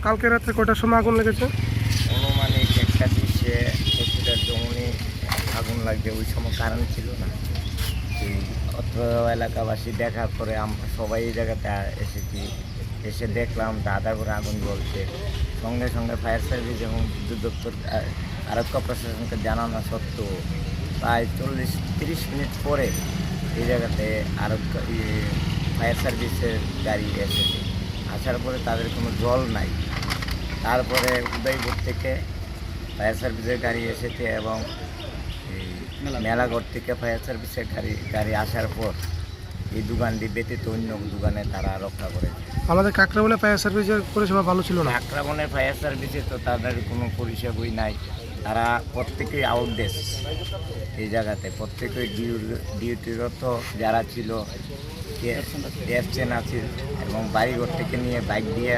কালকে রাত্রে কয়টার সময় আগুন লেগেছে? অনুমানিক 1:20 পশুটার জমনি আগুন লাগছে। ওই সময় কারেন্ট ছিল না। এই অত্র এলাকাবাসী দেখার পরে আমরা সবাই এই জায়গাতে এসেছি। এসে দেখলাম আধা করে আগুন জ্বলছে। সঙ্গে সঙ্গে ফায়ার সার্ভিস এবং বিদ্যুৎ দপ্তর আরক্ষা প্রশাসনকে জানানো সত্ত্বেও প্রায় 40-30 মিনিট পরে এই জায়গাতে আরক্ষা ফায়ার সার্ভিসের গাড়ি এসেছে। আসার পরে তাদের কোনো জল নাই। তারপরে উদয়পুর থেকে ফায়ার সার্ভিসের গাড়ি এসেছে এবং এই মেলাঘর থেকে ফায়ার সার্ভিসের গাড়ি আসার পর এই দোকানটি ব্যতীত অন্য দোকানে তারা রক্ষা করেছে। আমাদের কাকরাবনে ফায়ার সার্ভিসের পরিষেবা ভালো ছিল না। আক্রমণের ফায়ার সার্ভিসে তো তাদের কোনো পরিষেবাই নাই। তারা প্রত্যেকেই আউটডেস এই জায়গাতে, প্রত্যেকেই ডিউটিরত যারা ছিল, ক্যাপচেন আছে এবং বাড়িঘর থেকে নিয়ে বাইক দিয়ে